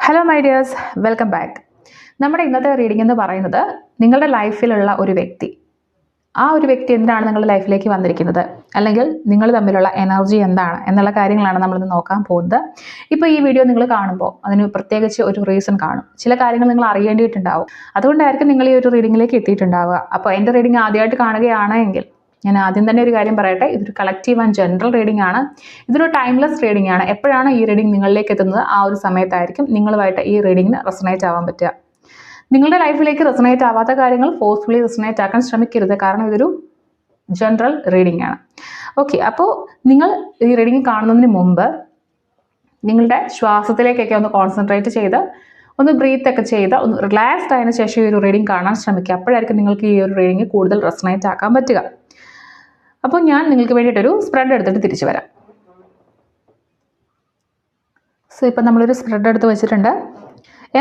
Hello my dears, welcome back. നമ്മുടെ ഇന്നത്തെ reading എന്ന് പറയുന്നത് നിങ്ങളുടെ ലൈഫിലുള്ള ഒരു വ്യക്തി, ആ ഒരു വ്യക്തി എന്താണ് നിങ്ങളുടെ ലൈഫിലേക്ക് വന്നിരിക്കുന്നത്, അല്ലെങ്കിൽ നിങ്ങൾ തമ്മിലുള്ള എനർജി എന്താണ് എന്നുള്ള കാര്യങ്ങളാണ് നമ്മളിന്ന് നോക്കാൻ പോകുന്നത്. ഇപ്പോൾ ഈ വീഡിയോ നിങ്ങൾ കാണുമ്പോൾ അതിന് പ്രത്യേകിച്ച് ഒരു റീസൺ കാണും. ചില കാര്യങ്ങൾ നിങ്ങൾ അറിയേണ്ടിയിട്ടുണ്ടാവും. അതുകൊണ്ടായിരിക്കും നിങ്ങൾ ഈ ഒരു റീഡിങ്ങിലേക്ക് എത്തിയിട്ടുണ്ടാവുക. അപ്പോൾ എൻ്റെ റീഡിംഗ് ആദ്യമായിട്ട് കാണുകയാണെങ്കിൽ ഞാൻ ആദ്യം തന്നെ ഒരു കാര്യം പറയട്ടെ, ഇതൊരു കളക്റ്റീവ് ആൻഡ് ജനറൽ റീഡിംഗ് ആണ്. ഇതൊരു ടൈംലെസ് റീഡിംഗ് ആണ്. എപ്പോഴാണ് ഈ റീഡിംഗ് നിങ്ങളിലേക്ക് എത്തുന്നത് ആ ഒരു സമയത്തായിരിക്കും നിങ്ങളുമായിട്ട് ഈ റീഡിങ്ങിന് റെസണേറ്റ് ആവാൻ പറ്റുക. നിങ്ങളുടെ ലൈഫിലേക്ക് റെസണേറ്റ് ആവാത്ത കാര്യങ്ങൾ ഫോഴ്സ്ഫുള്ളി റെസണേറ്റ് ആക്കാൻ ശ്രമിക്കരുത്, കാരണം ഇതൊരു ജനറൽ റീഡിംഗ് ആണ്. ഓക്കെ, അപ്പോൾ നിങ്ങൾ ഈ റീഡിംഗ് കാണുന്നതിന് മുമ്പ് നിങ്ങളുടെ ശ്വാസത്തിലേക്കൊക്കെ ഒന്ന് കോൺസെൻട്രേറ്റ് ചെയ്ത് ഒന്ന് ബ്രീത്ത് ഒക്കെ ചെയ്ത് ഒന്ന് റിലാക്സ്ഡ് ആയതിനു ശേഷം ഈ ഒരു റീഡിംഗ് കാണാൻ ശ്രമിക്കുക. അപ്പോഴായിരിക്കും നിങ്ങൾക്ക് ഈ ഒരു റീഡിംഗ് കൂടുതൽ റെസണേറ്റ് ആക്കാൻ പറ്റുക. അപ്പോൾ ഞാൻ നിങ്ങൾക്ക് വേണ്ടിയിട്ടൊരു സ്പ്രെഡ് എടുത്തിട്ട് തിരിച്ചു വരാം. സോ ഇപ്പം നമ്മളൊരു സ്പ്രെഡ് എടുത്ത് വെച്ചിട്ടുണ്ട്.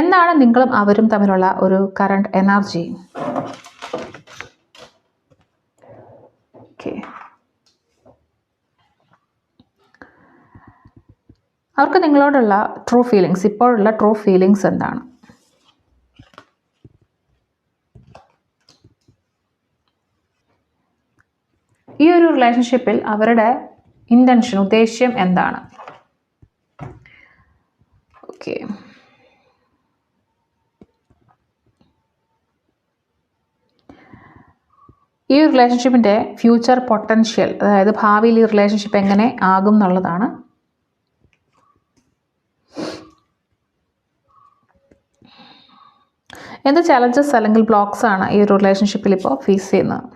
എന്താണ് നിങ്ങളും അവരും തമ്മിലുള്ള ഒരു കറണ്ട് എനർജി? ഓക്കെ, അവർക്ക് നിങ്ങളോടുള്ള ട്രൂ ഫീലിങ്സ്, ഇപ്പോഴുള്ള ട്രൂ ഫീലിങ്സ് എന്താണ്? ഈ ഒരു റിലേഷൻഷിപ്പിൽ അവരുടെ ഇൻറ്റൻഷൻ, ഉദ്ദേശ്യം എന്താണ്? ഓക്കെ, ഈ റിലേഷൻഷിപ്പിൻ്റെ ഫ്യൂച്ചർ പൊട്ടൻഷ്യൽ, അതായത് ഭാവിയിൽ ഈ റിലേഷൻഷിപ്പ് എങ്ങനെ ആകും എന്നുള്ളതാണ്. എന്ത് ചലഞ്ചസ് അല്ലെങ്കിൽ ബ്ലോക്സ് ആണ് ഈ ഒരു റിലേഷൻഷിപ്പിൽ ഇപ്പോൾ ഫേസ് ചെയ്യുന്നത്?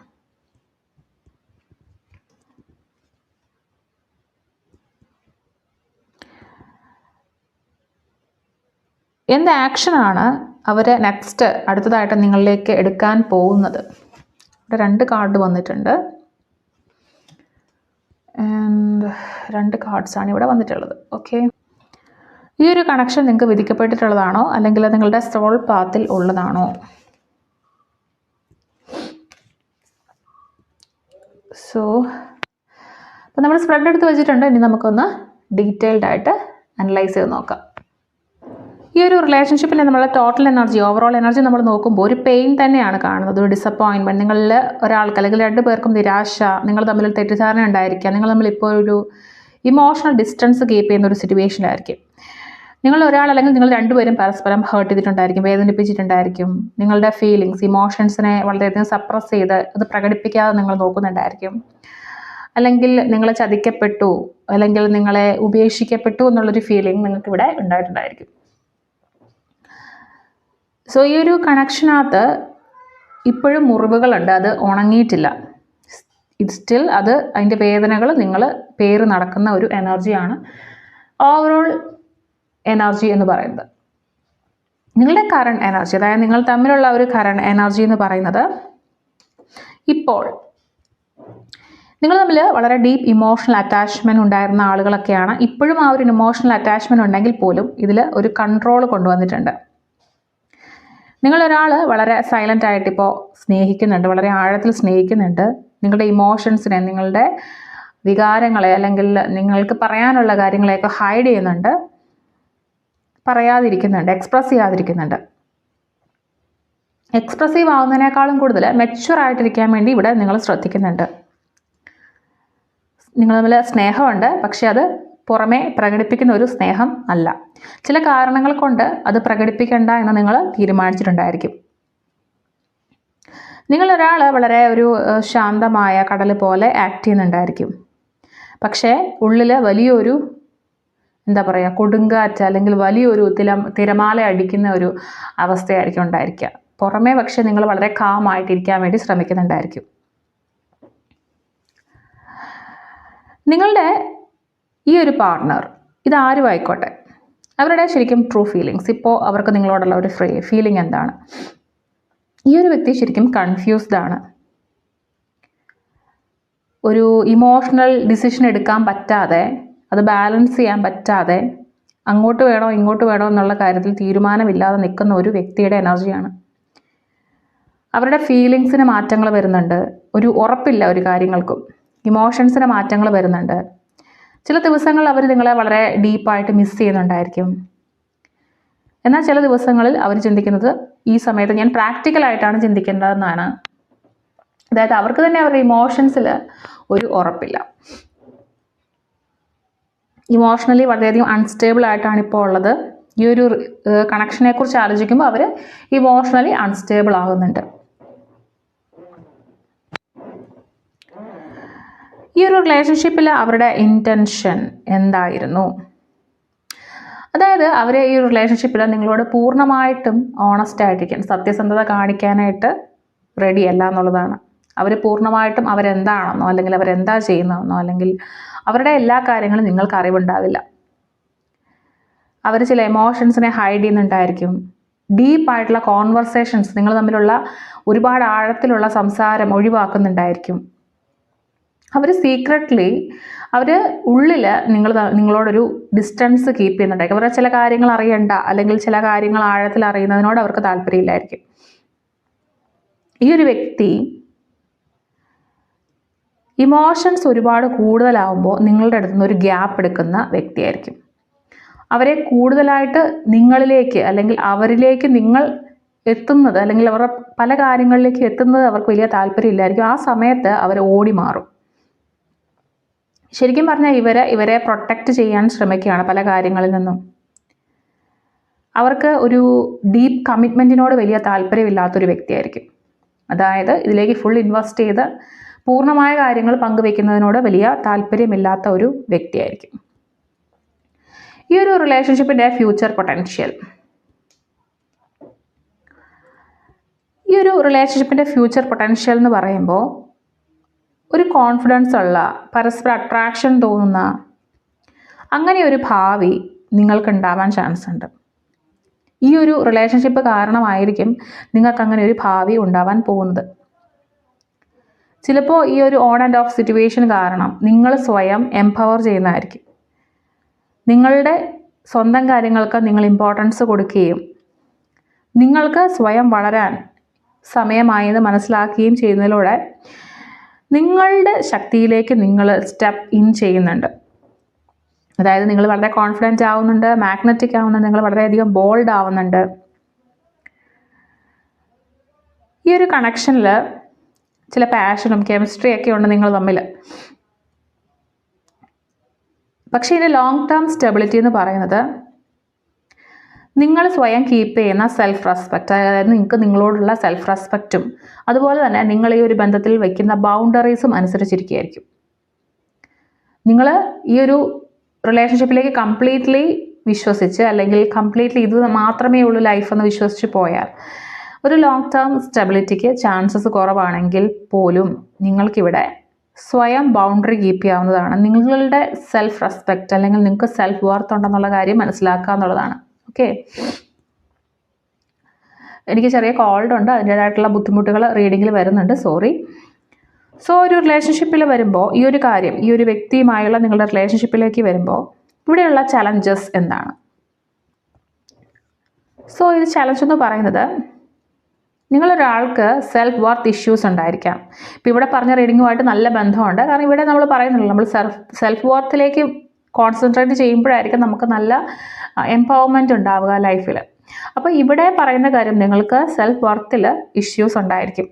എന്ത് ആക്ഷനാണ് അവർ നെക്സ്റ്റ് അടുത്തതായിട്ട് നിങ്ങളിലേക്ക് എടുക്കാൻ പോകുന്നത്? ഇവിടെ 2 കാർഡ് വന്നിട്ടുണ്ട്. ആൻഡ് 2 കാർഡ്സാണ് ഇവിടെ വന്നിട്ടുള്ളത്. ഓക്കെ, ഈ ഒരു കണക്ഷൻ നിങ്ങൾക്ക് വിധിക്കപ്പെട്ടിട്ടുള്ളതാണോ, അല്ലെങ്കിൽ നിങ്ങളുടെ സോൾ പാത്തിൽ ഉള്ളതാണോ? സോ അപ്പോൾ നമ്മൾ സ്പ്രെഡ് എടുത്ത് വെച്ചിട്ടുണ്ട്. ഇനി നമുക്കൊന്ന് ഡീറ്റെയിൽഡ് ആയിട്ട് അനലൈസ് ചെയ്ത് നോക്കാം. ഈ ഒരു റിലേഷൻഷിപ്പിൻ്റെ നമ്മളെ ടോട്ടൽ എനർജി, ഓവറോൾ എനർജി നമ്മൾ നോക്കുമ്പോൾ ഒരു പെയിൻ തന്നെയാണ് കാണുന്നത്, ഒരു ഡിസപ്പോയിൻമെൻറ്റ്. നിങ്ങളിൽ ഒരാൾക്ക് അല്ലെങ്കിൽ 2 പേർക്കും നിരാശ, നിങ്ങൾ തമ്മിൽ തെറ്റിദ്ധാരണ ഉണ്ടായിരിക്കുക, നിങ്ങൾ തമ്മിൽ ഇപ്പോൾ ഒരു ഇമോഷണൽ ഡിസ്റ്റൻസ് കീപ്പ് ചെയ്യുന്ന ഒരു സിറ്റുവേഷനിലായിരിക്കും. നിങ്ങൾ ഒരാൾ അല്ലെങ്കിൽ നിങ്ങൾ 2 പേരും പരസ്പരം ഹേർട്ട് ചെയ്തിട്ടുണ്ടായിരിക്കും, വേദനിപ്പിച്ചിട്ടുണ്ടായിരിക്കും. നിങ്ങളുടെ ഫീലിങ്സ്, ഇമോഷൻസിനെ വളരെയധികം സപ്രസ് ചെയ്ത് അത് പ്രകടിപ്പിക്കാതെ നിങ്ങൾ നോക്കുന്നുണ്ടായിരിക്കും. അല്ലെങ്കിൽ നിങ്ങൾ ചതിക്കപ്പെട്ടു, അല്ലെങ്കിൽ നിങ്ങളെ ഉപേക്ഷിക്കപ്പെട്ടു എന്നുള്ളൊരു ഫീലിംഗ് നിങ്ങൾക്ക് ഇവിടെ ഉണ്ടായിട്ടുണ്ടായിരിക്കും. സോ ഈ ഒരു കണക്ഷനകത്ത് ഇപ്പോഴും മുറിവുകളുണ്ട്, അത് ഉണങ്ങിയിട്ടില്ല. ഇത് സ്റ്റിൽ അത് അതിൻ്റെ വേദനകൾ നിങ്ങൾ പേര് നടക്കുന്ന ഒരു എനർജിയാണ് ഓവറോൾ എനർജി എന്ന് പറയുന്നത്. നിങ്ങളുടെ കറണ്ട് എനർജി, അതായത് നിങ്ങൾ തമ്മിലുള്ള ഒരു കറണ്ട് എനർജി എന്ന് പറയുന്നത്, ഇപ്പോൾ നിങ്ങൾ തമ്മിൽ വളരെ ഡീപ്പ് ഇമോഷണൽ അറ്റാച്ച്മെൻറ്റ് ഉണ്ടായിരുന്ന ആളുകളൊക്കെയാണ്. ഇപ്പോഴും ആ ഒരു ഇമോഷണൽ അറ്റാച്ച്മെൻറ്റ് ഉണ്ടെങ്കിൽ പോലും ഇതിൽ ഒരു കൺട്രോൾ കൊണ്ടുവന്നിട്ടുണ്ട്. നിങ്ങളൊരാൾ വളരെ സൈലൻ്റ് ആയിട്ട് ഇപ്പോൾ സ്നേഹിക്കുന്നുണ്ട്, വളരെ ആഴത്തിൽ സ്നേഹിക്കുന്നുണ്ട്. നിങ്ങളുടെ ഇമോഷൻസിനെ, നിങ്ങളുടെ വികാരങ്ങളെ, അല്ലെങ്കിൽ നിങ്ങൾക്ക് പറയാനുള്ള കാര്യങ്ങളെയൊക്കെ ഹൈഡ് ചെയ്യുന്നുണ്ട്, പറയാതിരിക്കുന്നുണ്ട്, എക്സ്പ്രസ് ചെയ്യാതിരിക്കുന്നുണ്ട്. എക്സ്പ്രസീവ് ആവുന്നതിനേക്കാളും കൂടുതൽ മെച്യൂർ ആയിട്ടിരിക്കാൻ വേണ്ടി ഇവിടെ നിങ്ങൾ ശ്രദ്ധിക്കുന്നുണ്ട്. നിങ്ങൾ തമ്മിൽ സ്നേഹമുണ്ട്, പക്ഷെ അത് പുറമേ പ്രകടിപ്പിക്കുന്ന ഒരു സ്നേഹം അല്ല. ചില കാരണങ്ങൾ കൊണ്ട് അത് പ്രകടിപ്പിക്കേണ്ട എന്ന് നിങ്ങൾ തീരുമാനിച്ചിട്ടുണ്ടായിരിക്കും. നിങ്ങളൊരാൾ വളരെ ഒരു ശാന്തമായ കടൽ പോലെ ആക്ട് ചെയ്യുന്നുണ്ടായിരിക്കും, പക്ഷേ ഉള്ളിൽ വലിയൊരു എന്താ പറയുക, കൊടുങ്കാറ്റ് അല്ലെങ്കിൽ വലിയൊരു തിരമാല അടിക്കുന്ന ഒരു അവസ്ഥയായിരിക്കും ഉണ്ടായിരിക്കുക. പുറമേ പക്ഷേ നിങ്ങൾ വളരെ കാമായിട്ടിരിക്കാൻ വേണ്ടി ശ്രമിക്കുന്നുണ്ടായിരിക്കും. നിങ്ങളുടെ ഈ ഒരു പാർട്ട്ണർ, ഇതാരും ആയിക്കോട്ടെ, അവരുടെ ശരിക്കും ട്രൂ ഫീലിങ്സ്, ഇപ്പോൾ അവർക്ക് നിങ്ങളോടുള്ള ഒരു ഫീലിംഗ് എന്താണ്? ഈ ഒരു വ്യക്തി ശരിക്കും കൺഫ്യൂസ്ഡ് ആണ്. ഒരു ഇമോഷണൽ ഡിസിഷൻ എടുക്കാൻ പറ്റാതെ, അത് ബാലൻസ് ചെയ്യാൻ പറ്റാതെ, അങ്ങോട്ട് വേണോ ഇങ്ങോട്ട് വേണോ എന്നുള്ള കാര്യത്തിൽ തീരുമാനമില്ലാതെ നിൽക്കുന്ന ഒരു വ്യക്തിയുടെ എനർജിയാണ്. അവരുടെ ഫീലിങ്സിന് മാറ്റങ്ങൾ വരുന്നുണ്ട്, ഒരു ഉറപ്പില്ല ഒരു കാര്യങ്ങൾക്കും. ഇമോഷൻസിന് മാറ്റങ്ങൾ വരുന്നുണ്ട്. ചില ദിവസങ്ങളിൽ അവർ നിങ്ങളെ വളരെ ഡീപ്പായിട്ട് മിസ് ചെയ്യുന്നുണ്ടായിരിക്കും. എന്നാൽ ചില ദിവസങ്ങളിൽ അവർ ചിന്തിക്കുന്നത് ഈ സമയത്ത് ഞാൻ പ്രാക്ടിക്കലായിട്ടാണ് ചിന്തിക്കേണ്ടതെന്നാണ്. അതായത് അവർക്ക് തന്നെ അവരുടെ ഇമോഷൻസിൽ ഒരു ഉറപ്പില്ല. ഇമോഷണലി വളരെയധികം അൺസ്റ്റേബിൾ ആയിട്ടാണ് ഇപ്പോൾ ഉള്ളത്. ഈ ഒരു കണക്ഷനെ കുറിച്ച് ആലോചിക്കുമ്പോൾ അവർ ഇമോഷണലി അൺസ്റ്റേബിൾ ആകുന്നുണ്ട്. ഈ ഒരു റിലേഷൻഷിപ്പിൽ അവരുടെ ഇൻറ്റൻഷൻ എന്തായിരുന്നു? അതായത് അവർ ഈ ഒരു റിലേഷൻഷിപ്പിൽ നിങ്ങളോട് പൂർണ്ണമായിട്ടും ഓണസ്റ്റ് ആയിട്ടിരിക്കാൻ, സത്യസന്ധത കാണിക്കാനായിട്ട് റെഡിയല്ല എന്നുള്ളതാണ്. അവർ പൂർണ്ണമായിട്ടും അവരെന്താണെന്നോ അല്ലെങ്കിൽ അവരെന്താ ചെയ്യുന്നതെന്നോ അല്ലെങ്കിൽ അവരുടെ എല്ലാ കാര്യങ്ങളും നിങ്ങൾക്ക് അറിവുണ്ടാവില്ല. അവർ ചില എമോഷൻസിനെ ഹൈഡ് ചെയ്യുന്നുണ്ടായിരിക്കും. ഡീപ്പായിട്ടുള്ള കോൺവെർസേഷൻസ്, നിങ്ങൾ തമ്മിലുള്ള ഒരുപാട് ആഴത്തിലുള്ള സംസാരം ഒഴിവാക്കുന്നുണ്ടായിരിക്കും. അവർ സീക്രട്ട്ലി അവർ ഉള്ളിൽ നിങ്ങളോടൊരു ഡിസ്റ്റൻസ് കീപ്പ് ചെയ്യുന്നുണ്ടായിരിക്കും. അവരുടെ ചില കാര്യങ്ങൾ അറിയണ്ട അല്ലെങ്കിൽ ചില കാര്യങ്ങൾ ആഴത്തിൽ അറിയുന്നതിനോട് അവർക്ക് താല്പര്യമില്ലായിരിക്കും. ഈ ഒരു വ്യക്തി ഇമോഷൻസ് ഒരുപാട് കൂടുതലാവുമ്പോൾ നിങ്ങളുടെ അടുത്ത് നിന്ന് ഒരു ഗ്യാപ്പ് എടുക്കുന്ന വ്യക്തിയായിരിക്കും. അവരെ കൂടുതലായിട്ട് നിങ്ങളിലേക്ക് അല്ലെങ്കിൽ അവരിലേക്ക് നിങ്ങൾ എത്തുന്നത് അല്ലെങ്കിൽ അവരുടെ പല കാര്യങ്ങളിലേക്ക് എത്തുന്നത് അവർക്ക് വലിയ താല്പര്യമില്ലായിരിക്കും. ആ സമയത്ത് അവർ ഓടി മാറും. ശരിക്കും പറഞ്ഞാൽ ഇവരെ പ്രൊട്ടക്റ്റ് ചെയ്യാൻ ശ്രമിക്കുകയാണ് പല കാര്യങ്ങളിൽ നിന്നും. അവർക്ക് ഒരു ഡീപ്പ് കമ്മിറ്റ്മെൻറ്റിനോട് വലിയ താല്പര്യമില്ലാത്തൊരു വ്യക്തിയായിരിക്കും. അതായത് ഇതിലേക്ക് ഫുൾ ഇൻവെസ്റ്റ് ചെയ്ത് പൂർണ്ണമായ കാര്യങ്ങൾ പങ്കുവെക്കുന്നതിനോട് വലിയ താല്പര്യമില്ലാത്ത ഒരു വ്യക്തിയായിരിക്കും. ഈ ഒരു റിലേഷൻഷിപ്പിൻ്റെ ഫ്യൂച്ചർ പൊട്ടൻഷ്യൽ, ഈ ഒരു റിലേഷൻഷിപ്പിൻ്റെ ഫ്യൂച്ചർ പൊട്ടൻഷ്യൽ എന്ന് പറയുമ്പോൾ ഒരു കോൺഫിഡൻസ് ഉള്ള, പരസ്പര അട്രാക്ഷൻ തോന്നുന്ന അങ്ങനെ ഒരു ഭാവി നിങ്ങൾക്ക് ഉണ്ടാവാൻ ചാൻസ് ഉണ്ട്. ഈ ഒരു റിലേഷൻഷിപ്പ് കാരണമായിരിക്കും നിങ്ങൾക്ക് അങ്ങനെ ഒരു ഭാവി ഉണ്ടാവാൻ പോകുന്നത്. ചിലപ്പോൾ ഈ ഒരു ഓൺ ആൻഡ് ഓഫ് സിറ്റുവേഷൻ കാരണം നിങ്ങൾ സ്വയം എംപവർ ചെയ്യുന്നതായിരിക്കും. നിങ്ങളുടെ സ്വന്തം കാര്യങ്ങൾക്ക് നിങ്ങൾ ഇമ്പോർട്ടൻസ് കൊടുക്കുകയും നിങ്ങൾക്ക് സ്വയം വളരാൻ സമയമായെന്ന് മനസ്സിലാക്കുകയും ചെയ്യുന്നതിലൂടെ നിങ്ങളുടെ ശക്തിയിലേക്ക് നിങ്ങൾ സ്റ്റെപ്പ് ഇൻ ചെയ്യുന്നുണ്ട്. അതായത് നിങ്ങൾ വളരെ കോൺഫിഡൻ്റ് ആവുന്നുണ്ട്, മാഗ്നറ്റിക് ആവുന്നുണ്ട്, നിങ്ങൾ വളരെയധികം ബോൾഡ് ആവുന്നുണ്ട്. ഈ ഒരു കണക്ഷനിൽ ചില പാഷനും കെമിസ്ട്രിയൊക്കെ ഉണ്ട് നിങ്ങൾ തമ്മിൽ. പക്ഷേ ഇതിൻ്റെ ലോങ് ടേം സ്റ്റെബിലിറ്റി എന്ന് പറയുന്നത് നിങ്ങൾ സ്വയം കീപ്പ് ചെയ്യുന്ന സെൽഫ് റെസ്പെക്റ്റ്, അതായത് നിങ്ങൾക്ക് നിങ്ങളോടുള്ള സെൽഫ് റെസ്പെക്റ്റും അതുപോലെ തന്നെ നിങ്ങൾ ഈ ഒരു ബന്ധത്തിൽ വയ്ക്കുന്ന ബൗണ്ടറീസും അനുസരിച്ചിരിക്കുകയായിരിക്കും. നിങ്ങൾ ഈ ഒരു റിലേഷൻഷിപ്പിലേക്ക് കംപ്ലീറ്റ്ലി വിശ്വസിച്ച് അല്ലെങ്കിൽ കംപ്ലീറ്റ്ലി ഇത് മാത്രമേ ഉള്ളൂ ലൈഫ് എന്ന് വിശ്വസിച്ച് പോയാൽ ഒരു ലോങ് ടേം സ്റ്റെബിലിറ്റിക്ക് ചാൻസസ് കുറവാണെങ്കിൽ പോലും നിങ്ങൾക്കിവിടെ സ്വയം ബൗണ്ടറി കീപ്പ് ചെയ്യാവുന്നതാണ്. നിങ്ങളുടെ സെൽഫ് റെസ്പെക്റ്റ് അല്ലെങ്കിൽ നിങ്ങൾക്ക് സെൽഫ് വർത്ത് ഉണ്ടെന്നുള്ള കാര്യം മനസ്സിലാക്കുക എന്നുള്ളതാണ്. ഓക്കെ, എനിക്ക് ചെറിയ കോൾഡ് ഉണ്ട്, അതിൻ്റേതായിട്ടുള്ള ബുദ്ധിമുട്ടുകൾ റീഡിങ്ങിൽ വരുന്നുണ്ട്, സോറി. സോ ഒരു റിലേഷൻഷിപ്പിൽ വരുമ്പോൾ ഈ ഒരു കാര്യം, ഈ ഒരു വ്യക്തിയുമായുള്ള നിങ്ങളുടെ റിലേഷൻഷിപ്പിലേക്ക് വരുമ്പോൾ ഇവിടെയുള്ള ചലഞ്ചസ് എന്താണ്? സോ ഇത് ചലഞ്ച് എന്ന് പറയുന്നത് നിങ്ങളൊരാൾക്ക് സെൽഫ് വർത്ത് ഇഷ്യൂസ് ഉണ്ടായിരിക്കാം. ഇപ്പോൾ ഇവിടെ പറഞ്ഞ റീഡിങ്ങുമായിട്ട് നല്ല ബന്ധമുണ്ട്. കാരണം ഇവിടെ നമ്മൾ പറയുന്നുള്ളൂ, നമ്മൾ സെൽഫ് വർത്തിലേക്ക് കോൺസെൻട്രേറ്റ് ചെയ്യുമ്പോഴായിരിക്കും നമുക്ക് നല്ല എംപവർമെൻറ്റ് ഉണ്ടാവുക ലൈഫിൽ. അപ്പോൾ ഇവിടെ പറയുന്ന കാര്യം, നിങ്ങൾക്ക് സെൽഫ് വർത്തിൽ ഇഷ്യൂസ് ഉണ്ടായിരിക്കും.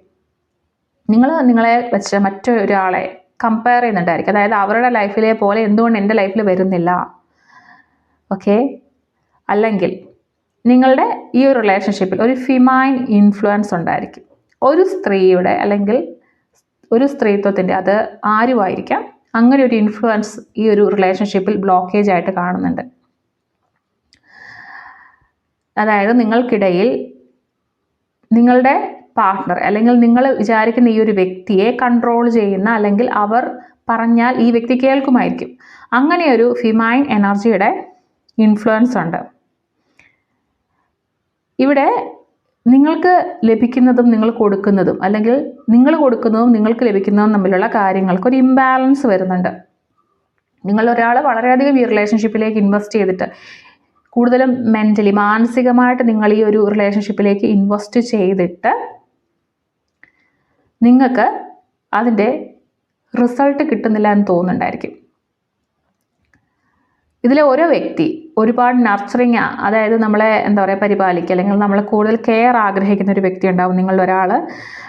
നിങ്ങളെ വെച്ച് മറ്റൊരാളെ കമ്പയർ ചെയ്യുന്നുണ്ടായിരിക്കും. അതായത് അവരുടെ ലൈഫിലെ പോലെ എന്തുകൊണ്ട് എൻ്റെ ലൈഫിൽ വരുന്നില്ല, ഓക്കെ. അല്ലെങ്കിൽ നിങ്ങളുടെ ഈ ഒരു റിലേഷൻഷിപ്പിൽ ഒരു ഫിമൈൻ ഇൻഫ്ലുവൻസ് ഉണ്ടായിരിക്കും. ഒരു സ്ത്രീയുടെ അല്ലെങ്കിൽ ഒരു സ്ത്രീത്വത്തിൻ്റെ, അത് ആരുമായിരിക്കാം, അങ്ങനെ ഒരു ഇൻഫ്ലുവൻസ് ഈ ഒരു റിലേഷൻഷിപ്പിൽ ബ്ലോക്കേജ് ആയിട്ട് കാണുന്നുണ്ട്. അതായത് നിങ്ങൾക്കിടയിൽ നിങ്ങളുടെ പാർട്ട്ണർ അല്ലെങ്കിൽ നിങ്ങൾ വിചാരിക്കുന്ന ഈ ഒരു വ്യക്തിയെ കൺട്രോൾ ചെയ്യുന്ന, അല്ലെങ്കിൽ അവർ പറഞ്ഞാൽ ഈ വ്യക്തി കേൾക്കുമായിരിക്കും, അങ്ങനെ ഒരു ഫിമൈൻ എനർജിയുടെ ഇൻഫ്ലുവൻസ് ഉണ്ട്. ഇവിടെ നിങ്ങൾക്ക് ലഭിക്കുന്നതും നിങ്ങൾ കൊടുക്കുന്നതും, അല്ലെങ്കിൽ നിങ്ങൾ കൊടുക്കുന്നതും നിങ്ങൾക്ക് ലഭിക്കുന്നതും തമ്മിലുള്ള കാര്യങ്ങൾക്ക് ഒരു ഇംബാലൻസ് വരുന്നുണ്ട്. നിങ്ങൾ ഒരാൾ വളരെയധികം ഈ റിലേഷൻഷിപ്പിലേക്ക് ഇൻവെസ്റ്റ് ചെയ്തിട്ട്, കൂടുതലും മെൻ്റലി മാനസികമായിട്ട് നിങ്ങൾ ഈ ഒരു റിലേഷൻഷിപ്പിലേക്ക് ഇൻവെസ്റ്റ് ചെയ്തിട്ട് നിങ്ങൾക്ക് അതിൻ്റെ റിസൾട്ട് കിട്ടുന്നില്ല എന്ന് തോന്നുന്നുണ്ടായിരിക്കും. ഇതിലെ ഓരോ വ്യക്തി ഒരുപാട് നർച്ചറിങ്, അതായത് നമ്മളെ എന്താ പറയുക പരിപാലിക്കുക, അല്ലെങ്കിൽ നമ്മളെ കൂടുതൽ കെയർ ആഗ്രഹിക്കുന്ന ഒരു വ്യക്തി ഉണ്ടാവും നിങ്ങളിൽ ഒരാൾ.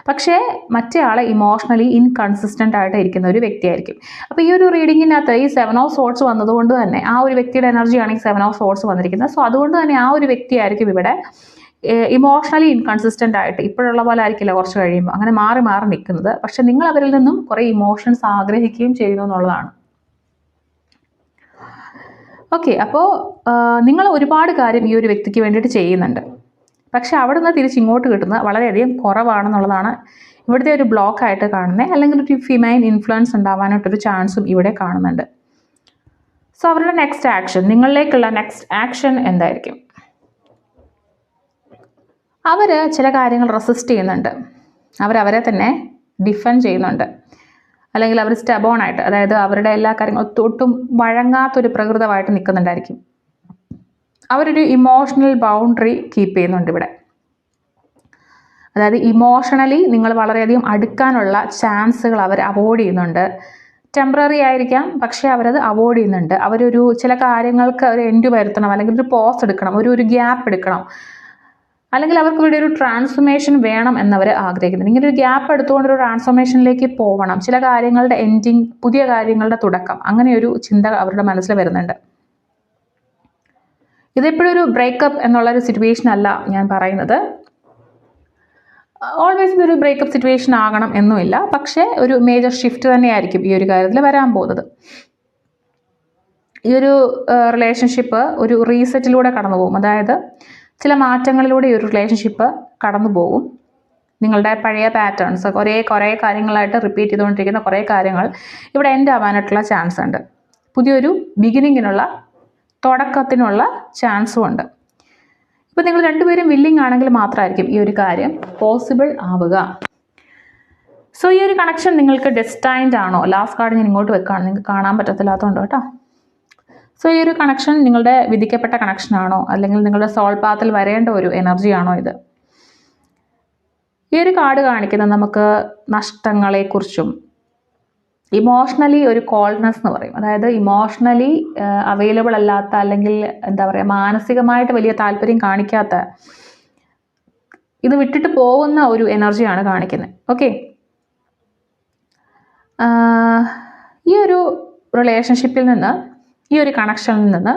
പക്ഷേ മറ്റേ ആൾ ഇമോഷണലി ഇൻകൺസിസ്റ്റൻ്റ് ആയിട്ട് ഇരിക്കുന്ന ഒരു വ്യക്തിയായിരിക്കും. അപ്പോൾ ഈ ഒരു റീഡിങ്ങിനകത്ത് ഈ 7 ഓഫ് സോർട്സ് വന്നതുകൊണ്ട് തന്നെ ആ ഒരു വ്യക്തിയുടെ എനർജിയാണ് ഈ 7 ഓഫ് സോർട്സ് വന്നിരിക്കുന്നത്. സോ അതുകൊണ്ട് തന്നെ ആ ഒരു വ്യക്തിയായിരിക്കും ഇവിടെ ഇമോഷണലി ഇൻകൺസിസ്റ്റൻ്റ് ആയിട്ട്, ഇപ്പോഴുള്ള പോലെ ആയിരിക്കില്ല കുറച്ച് കഴിയുമ്പോൾ, അങ്ങനെ മാറി മാറി നിൽക്കുന്നത്. പക്ഷെ നിങ്ങൾ അവരിൽ നിന്നും കുറേ ഇമോഷൻസ് ആഗ്രഹിക്കുകയും ചെയ്യുന്നു എന്നുള്ളതാണ്. ഓക്കെ, അപ്പോൾ നിങ്ങൾ ഒരുപാട് കാര്യം ഈ ഒരു വ്യക്തിക്ക് വേണ്ടിയിട്ട് ചെയ്യുന്നുണ്ട്. പക്ഷെ അവിടെ നിന്ന് തിരിച്ച് ഇങ്ങോട്ട് കിട്ടുന്നത് വളരെയധികം കുറവാണെന്നുള്ളതാണ് ഇവിടുത്തെ ഒരു ബ്ലോക്കായിട്ട് കാണുന്നത്. അല്ലെങ്കിൽ ഒരു ഫിമൈൻ ഇൻഫ്ലുവൻസ് ഉണ്ടാവാനായിട്ടൊരു ചാൻസും ഇവിടെ കാണുന്നുണ്ട്. സോ അവരുടെ നെക്സ്റ്റ് ആക്ഷൻ, നിങ്ങളിലേക്കുള്ള നെക്സ്റ്റ് ആക്ഷൻ എന്തായിരിക്കും? അവർ ചില കാര്യങ്ങൾ റെസിസ്റ്റ് ചെയ്യുന്നുണ്ട്, അവരവരെ തന്നെ ഡിഫെൻഡ് ചെയ്യുന്നുണ്ട്, അല്ലെങ്കിൽ അവർ സ്റ്റബോൺ ആയിട്ട്, അതായത് അവരുടെ എല്ലാ കാര്യങ്ങളും ഒട്ടും വഴങ്ങാത്തൊരു പ്രകൃതമായിട്ട് നിൽക്കുന്നുണ്ടായിരിക്കും. അവരൊരു ഇമോഷണൽ ബൗണ്ടറി കീപ്പ് ചെയ്യുന്നുണ്ട് ഇവിടെ. അതായത് ഇമോഷണലി നിങ്ങൾ വളരെയധികം അടുക്കാനുള്ള ചാൻസുകൾ അവർ അവോയ്ഡ് ചെയ്യുന്നുണ്ട്. ടെമ്പററി ആയിരിക്കാം, പക്ഷേ അവരത് അവോയ്ഡ് ചെയ്യുന്നുണ്ട്. അവരൊരു ചില കാര്യങ്ങൾക്ക് ഒരു എൻഡ് വരുത്തണം, അല്ലെങ്കിൽ ഒരു പോസ് എടുക്കണം, ഒരു ഗ്യാപ്പ് എടുക്കണം, അല്ലെങ്കിൽ അവർക്ക് ഇവിടെ ഒരു ട്രാൻസ്ഫോർമേഷൻ വേണം എന്നവർ ആഗ്രഹിക്കുന്നുണ്ട്. ഇങ്ങനെ ഒരു ഗ്യാപ്പ് എടുത്തുകൊണ്ട് ഒരു ട്രാൻസ്ഫോർമേഷനിലേക്ക് പോകണം, ചില കാര്യങ്ങളുടെ എൻഡിങ്, പുതിയ കാര്യങ്ങളുടെ തുടക്കം, അങ്ങനെയൊരു ചിന്ത അവരുടെ മനസ്സിൽ വരുന്നുണ്ട്. ഇതെപ്പോഴും ഒരു ബ്രേക്കപ്പ് എന്നുള്ളൊരു സിറ്റുവേഷൻ അല്ല ഞാൻ പറയുന്നത്. ഓൾവേസ് ഇതൊരു ബ്രേക്കപ്പ് സിറ്റുവേഷൻ ആകണം എന്നുമില്ല, പക്ഷേ ഒരു മേജർ ഷിഫ്റ്റ് തന്നെയായിരിക്കും ഈ ഒരു കാര്യത്തിൽ വരാൻ പോകുന്നത്. ഈ ഒരു റിലേഷൻഷിപ്പ് ഒരു റീസെറ്റിലൂടെ കടന്നു പോകും, അതായത് ചില മാറ്റങ്ങളിലൂടെ ഈ ഒരു റിലേഷൻഷിപ്പ് കടന്നു പോകും. നിങ്ങളുടെ പഴയ പാറ്റേൺസ് കുറേ കാര്യങ്ങളായിട്ട് റിപ്പീറ്റ് ചെയ്തുകൊണ്ടിരിക്കുന്ന കുറേ കാര്യങ്ങൾ ഇവിടെ എൻഡ് ആവാനായിട്ടുള്ള ചാൻസ് ഉണ്ട്. പുതിയൊരു ബിഗിനിങ്ങിനുള്ള, തുടക്കത്തിനുള്ള ചാൻസും ഉണ്ട്. ഇപ്പോൾ നിങ്ങൾ രണ്ടുപേരും വില്ലിങ് ആണെങ്കിൽ മാത്രമായിരിക്കും ഈ ഒരു കാര്യം പോസിബിൾ ആവുക. സോ ഈ ഒരു കണക്ഷൻ നിങ്ങൾക്ക് ഡെസ്റ്റൈൻഡ് ആണോ? ലാസ്റ്റ് കാർഡ് ഞാൻ ഇങ്ങോട്ട് വെക്കുകയാണ്, നിങ്ങൾക്ക് കാണാൻ പറ്റത്തില്ലാത്തതുകൊണ്ട് കേട്ടോ. സോ ഈ ഒരു കണക്ഷൻ നിങ്ങളുടെ വിധിക്കപ്പെട്ട കണക്ഷനാണോ, അല്ലെങ്കിൽ നിങ്ങളുടെ സോൾ പാത്തിൽ വരേണ്ട ഒരു എനർജിയാണോ ഇത്? ഈ ഒരു കാർഡ് കാണിക്കുന്നത് നമുക്ക് നഷ്ടങ്ങളെക്കുറിച്ചും ഇമോഷണലി ഒരു കോൾഡ്നെസ് എന്ന് പറയും, അതായത് ഇമോഷണലി അവൈലബിൾ അല്ലാത്ത, അല്ലെങ്കിൽ എന്താ പറയുക മാനസികമായിട്ട് വലിയ താല്പര്യം കാണിക്കാത്ത, ഇത് വിട്ടിട്ട് പോകുന്ന ഒരു എനർജിയാണ് കാണിക്കുന്നത്. ഓക്കെ, ഈ ഒരു റിലേഷൻഷിപ്പിൽ നിന്ന്, ഈ ഒരു കണക്ഷനിൽ നിന്ന്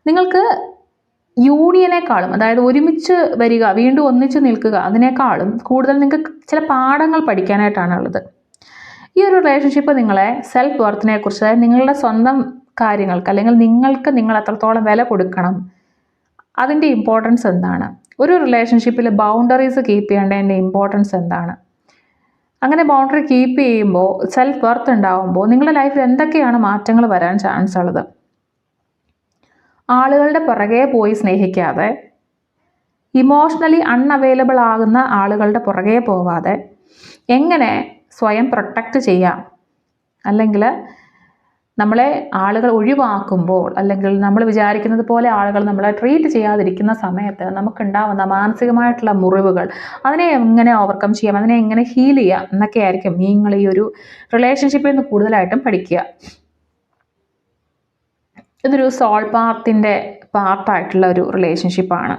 നിങ്ങൾക്ക് യൂണിയനേക്കാളും, അതായത് ഒരുമിച്ച് വരിക, വീണ്ടും ഒന്നിച്ച് നിൽക്കുക, അതിനേക്കാളും കൂടുതൽ നിങ്ങൾക്ക് ചില പാഠങ്ങൾ പഠിക്കാനായിട്ടാണുള്ളത്. ഈ ഒരു റിലേഷൻഷിപ്പ് നിങ്ങളെ സെൽഫ് വർത്തിനെ കുറിച്ച്, അതായത് നിങ്ങളുടെ സ്വന്തം കാര്യങ്ങൾക്ക്, അല്ലെങ്കിൽ നിങ്ങൾ എത്രത്തോളം വില കൊടുക്കണം, അതിൻ്റെ ഇമ്പോർട്ടൻസ് എന്താണ്, ഒരു റിലേഷൻഷിപ്പിൽ ബൗണ്ടറീസ് കീപ്പ് ചെയ്യേണ്ടതിൻ്റെ ഇമ്പോർട്ടൻസ് എന്താണ്, അങ്ങനെ ബൗണ്ടറി കീപ്പ് ചെയ്യുമ്പോൾ സെൽഫ് വർത്ത് ഉണ്ടാകുമ്പോൾ നിങ്ങളുടെ ലൈഫിൽ എന്തൊക്കെയാണ് മാറ്റങ്ങൾ വരാൻ ചാൻസ് ഉള്ളത്. ആളുകളുടെ പുറകെ പോയി സ്നേഹിക്കാതെ, ഇമോഷണലി അൺഅവൈലബിൾ ആകുന്ന ആളുകളുടെ പുറകെ പോവാതെ എങ്ങനെ സ്വയം പ്രൊട്ടക്റ്റ് ചെയ്യാം, അല്ലെങ്കിൽ നമ്മളെ ആളുകൾ ഒഴിവാക്കുമ്പോൾ, അല്ലെങ്കിൽ നമ്മൾ വിചാരിക്കുന്നത് പോലെ ആളുകൾ നമ്മളെ ട്രീറ്റ് ചെയ്യാതിരിക്കുന്ന സമയത്ത് നമുക്കുണ്ടാവുന്ന മാനസികമായിട്ടുള്ള മുറിവുകൾ, അതിനെ എങ്ങനെ ഓവർകം ചെയ്യാം, അതിനെ എങ്ങനെ ഹീൽ ചെയ്യാം എന്നൊക്കെ ആയിരിക്കും നിങ്ങൾ ഈ ഒരു റിലേഷൻഷിപ്പിൽ നിന്ന് കൂടുതലായിട്ടും പഠിക്കുക. ഇതൊരു സോൾ പാർട്ടായിട്ടുള്ള ഒരു റിലേഷൻഷിപ്പാണ്.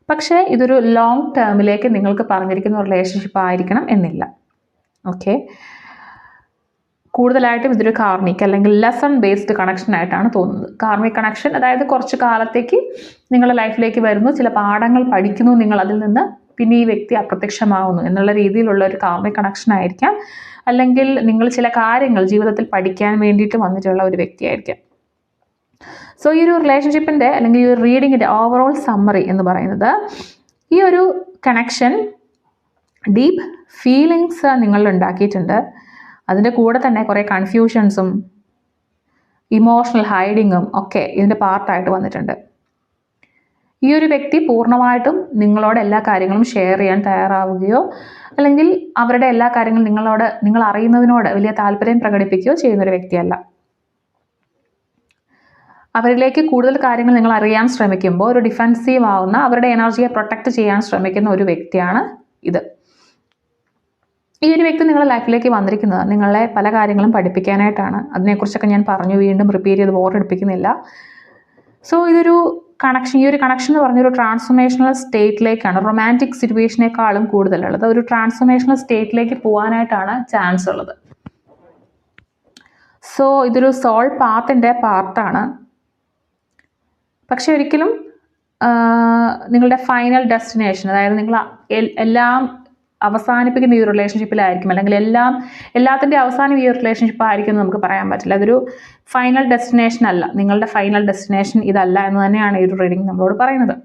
പക്ഷേ ഇതൊരു ലോങ് ടേമിലേക്ക് നിങ്ങൾക്ക് പറഞ്ഞിരിക്കുന്ന റിലേഷൻഷിപ്പ് ആയിരിക്കണം എന്നില്ല. ഓക്കെ, കൂടുതലായിട്ടും ഇതൊരു കാർമിക് അല്ലെങ്കിൽ ലെസൺ ബേസ്ഡ് കണക്ഷൻ ആയിട്ടാണ് തോന്നുന്നത്. കാർമിക് കണക്ഷൻ, അതായത് കുറച്ച് കാലത്തേക്ക് നിങ്ങളുടെ ലൈഫിലേക്ക് വരുന്നു, ചില പാഠങ്ങൾ പഠിക്കുന്നു നിങ്ങൾ അതിൽ നിന്ന്, പിന്നെ ഈ വ്യക്തി അപ്രത്യക്ഷമാവുന്നു എന്നുള്ള രീതിയിലുള്ള ഒരു കാർമിക് കണക്ഷൻ ആയിരിക്കാം. അല്ലെങ്കിൽ നിങ്ങൾ ചില കാര്യങ്ങൾ ജീവിതത്തിൽ പഠിക്കാൻ വേണ്ടിയിട്ട് വന്നിട്ടുള്ള ഒരു വ്യക്തിയായിരിക്കാം. സോ ഈ ഒരു റിലേഷൻഷിപ്പിൻ്റെ, അല്ലെങ്കിൽ ഈ ഒരു റീഡിങ്ങിൻ്റെ ഓവറോൾ സമ്മറി എന്ന് പറയുന്നത്, ഈ ഒരു കണക്ഷൻ ഡീപ്പ് ഫീലിങ്സ് നിങ്ങളിൽ ഉണ്ടാക്കിയിട്ടുണ്ട്. അതിൻ്റെ കൂടെ തന്നെ കുറേ കൺഫ്യൂഷൻസും ഇമോഷണൽ ഹൈഡിങ്ങും ഒക്കെ ഇതിൻ്റെ പാർട്ടായിട്ട് വന്നിട്ടുണ്ട്. ഈ ഒരു വ്യക്തി പൂർണ്ണമായിട്ടും നിങ്ങളോട് എല്ലാ കാര്യങ്ങളും ഷെയർ ചെയ്യാൻ തയ്യാറാവുകയോ, അല്ലെങ്കിൽ അവരുടെ എല്ലാ കാര്യങ്ങളും നിങ്ങൾ അറിയുന്നതിനോട് വലിയ താല്പര്യം പ്രകടിപ്പിക്കുകയോ ചെയ്യുന്നൊരു വ്യക്തിയല്ല. അവരിലേക്ക് കൂടുതൽ കാര്യങ്ങൾ നിങ്ങൾ അറിയാൻ ശ്രമിക്കുമ്പോൾ ഒരു ഡിഫെൻസീവ് ആവുന്ന, അവരുടെ എനർജിയെ പ്രൊട്ടക്റ്റ് ചെയ്യാൻ ശ്രമിക്കുന്ന ഒരു വ്യക്തിയാണ് ഇത്. ഈ ഒരു വ്യക്തി നിങ്ങളുടെ ലൈഫിലേക്ക് വന്നിരിക്കുന്നത് നിങ്ങളെ പല കാര്യങ്ങളും പഠിപ്പിക്കാനായിട്ടാണ്. അതിനെക്കുറിച്ചൊക്കെ ഞാൻ പറഞ്ഞു, വീണ്ടും റിപ്പീറ്റ് ചെയ്ത് ബോറടിപ്പിക്കുന്നില്ല. സോ ഇതൊരു കണക്ഷൻ, ഈ ഒരു കണക്ഷൻ എന്ന് പറഞ്ഞൊരു ട്രാൻസ്ഫോർമേഷണൽ സ്റ്റേറ്റിലേക്കാണ്, റൊമാൻറ്റിക് സിറ്റുവേഷനേക്കാളും കൂടുതലുള്ളത് ഒരു ട്രാൻസ്ഫോർമേഷണൽ സ്റ്റേറ്റിലേക്ക് പോകാനായിട്ടാണ് ചാൻസ് ഉള്ളത്. സോ ഇതൊരു സോൾ പാത്തിൻ്റെ പാർട്ടാണ്. പക്ഷെ ഒരിക്കലും നിങ്ങളുടെ ഫൈനൽ ഡെസ്റ്റിനേഷൻ, അതായത് നിങ്ങൾ എല്ലാം അവസാനിപ്പിക്കുന്ന ഈ ഒരു റിലേഷൻഷിപ്പിലായിരിക്കും, അല്ലെങ്കിൽ എല്ലാത്തിൻ്റെ അവസാനം ഈ ഒരു റിലേഷൻഷിപ്പ് ആയിരിക്കും എന്ന് നമുക്ക് പറയാൻ പറ്റില്ല. അതൊരു ഫൈനൽ ഡെസ്റ്റിനേഷൻ അല്ല, നിങ്ങളുടെ ഫൈനൽ ഡെസ്റ്റിനേഷൻ ഇതല്ല എന്ന് തന്നെയാണ് ഈ ഒരു റീഡിംഗ് നമ്മളോട് പറയുന്നത്.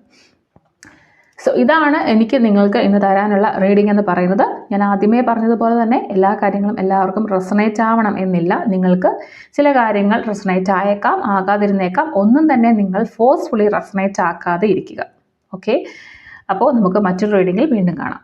സോ ഇതാണ് എനിക്ക് നിങ്ങൾക്ക് ഇന്ന് തരാനുള്ള റീഡിംഗ് എന്ന് പറയുന്നത്. ഞാൻ ആദ്യമേ പറഞ്ഞതുപോലെ തന്നെ എല്ലാ കാര്യങ്ങളും എല്ലാവർക്കും റെസണേറ്റ് ആവണം എന്നില്ല. നിങ്ങൾക്ക് ചില കാര്യങ്ങൾ റെസണേറ്റ് ആയേക്കാം, ആകാതിരുന്നേക്കാം. ഒന്നും തന്നെ നിങ്ങൾ ഫോഴ്സ്ഫുള്ളി റെസണേറ്റ് ആക്കാതെ ഇരിക്കുക. ഓക്കെ, അപ്പോൾ നമുക്ക് മറ്റൊരു റീഡിങ്ങിൽ വീണ്ടും കാണാം.